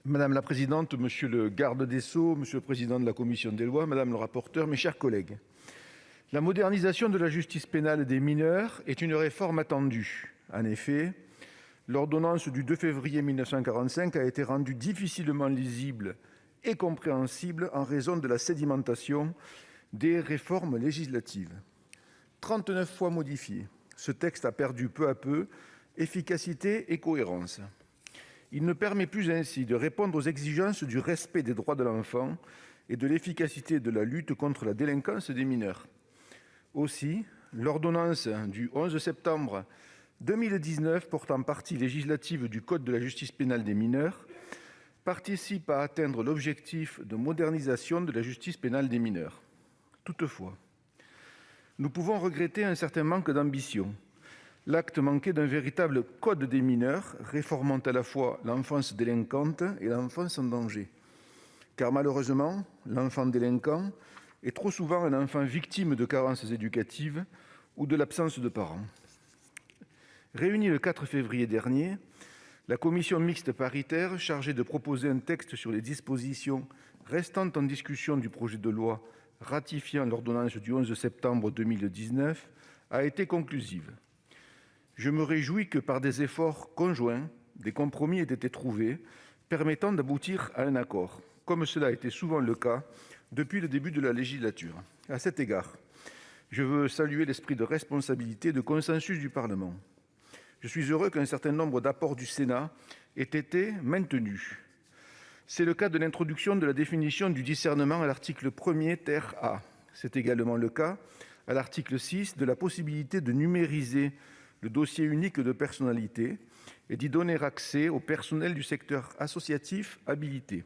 Madame la présidente, monsieur le garde des sceaux, monsieur le président de la commission des lois, madame le rapporteur, mes chers collègues, la modernisation de la justice pénale des mineurs est une réforme attendue. En effet, l'ordonnance du 2 février 1945 a été rendue difficilement lisible et compréhensible en raison de la sédimentation des réformes législatives. 39 fois modifié, ce texte a perdu peu à peu efficacité et cohérence. Il ne permet plus ainsi de répondre aux exigences du respect des droits de l'enfant et de l'efficacité de la lutte contre la délinquance des mineurs. Aussi, l'ordonnance du 11 septembre 2019 portant partie législative du code de la justice pénale des mineurs participe à atteindre l'objectif de modernisation de la justice pénale des mineurs. Toutefois, nous pouvons regretter un certain manque d'ambition. L'acte manquait d'un véritable code des mineurs, réformant à la fois l'enfance délinquante et l'enfance en danger. Car malheureusement, l'enfant délinquant est trop souvent un enfant victime de carences éducatives ou de l'absence de parents. Réunie le 4 février dernier, la commission mixte paritaire chargée de proposer un texte sur les dispositions restant en discussion du projet de loi ratifiant l'ordonnance du 11 septembre 2019 a été conclusive. Je me réjouis que, par des efforts conjoints, des compromis aient été trouvés permettant d'aboutir à un accord, comme cela a été souvent le cas depuis le début de la législature. À cet égard, je veux saluer l'esprit de responsabilité et de consensus du Parlement. Je suis heureux qu'un certain nombre d'apports du Sénat aient été maintenus. C'est le cas de l'introduction de la définition du discernement à l'article 1er ter A. C'est également le cas, à l'article 6, de la possibilité de numériser le dossier unique de personnalité et d'y donner accès au personnel du secteur associatif habilité.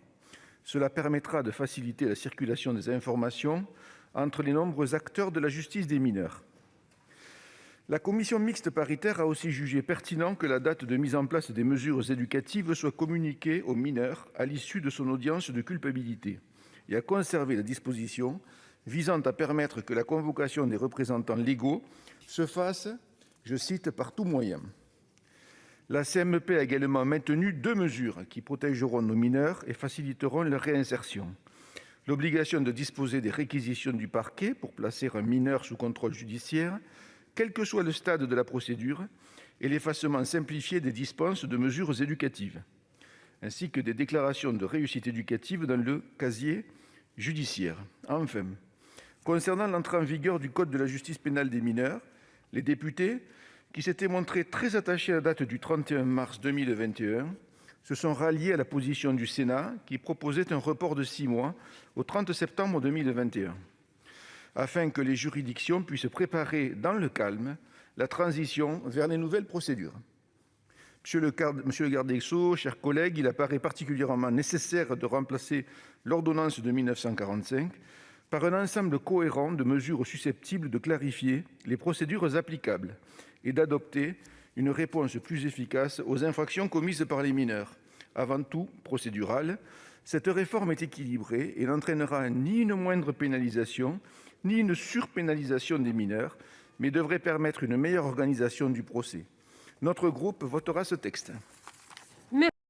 Cela permettra de faciliter la circulation des informations entre les nombreux acteurs de la justice des mineurs. La commission mixte paritaire a aussi jugé pertinent que la date de mise en place des mesures éducatives soit communiquée au mineur à l'issue de son audience de culpabilité et a conservé la disposition visant à permettre que la convocation des représentants légaux se fasse, je cite, « par tout moyen ». La CMP a également maintenu 2 mesures qui protégeront nos mineurs et faciliteront leur réinsertion. L'obligation de disposer des réquisitions du parquet pour placer un mineur sous contrôle judiciaire, quel que soit le stade de la procédure, et l'effacement simplifié des dispenses de mesures éducatives, ainsi que des déclarations de réussite éducative dans le casier judiciaire. Enfin, concernant l'entrée en vigueur du code de la justice pénale des mineurs, les députés, qui s'étaient montrés très attachés à la date du 31 mars 2021, se sont ralliés à la position du Sénat qui proposait un report de 6 mois au 30 septembre 2021, afin que les juridictions puissent préparer dans le calme la transition vers les nouvelles procédures. Monsieur le garde des Sceaux, chers collègues, il apparaît particulièrement nécessaire de remplacer l'ordonnance de 1945 par un ensemble cohérent de mesures susceptibles de clarifier les procédures applicables et d'adopter une réponse plus efficace aux infractions commises par les mineurs. Avant tout procédurale, cette réforme est équilibrée et n'entraînera ni une moindre pénalisation, ni une surpénalisation des mineurs, mais devrait permettre une meilleure organisation du procès. Notre groupe votera ce texte.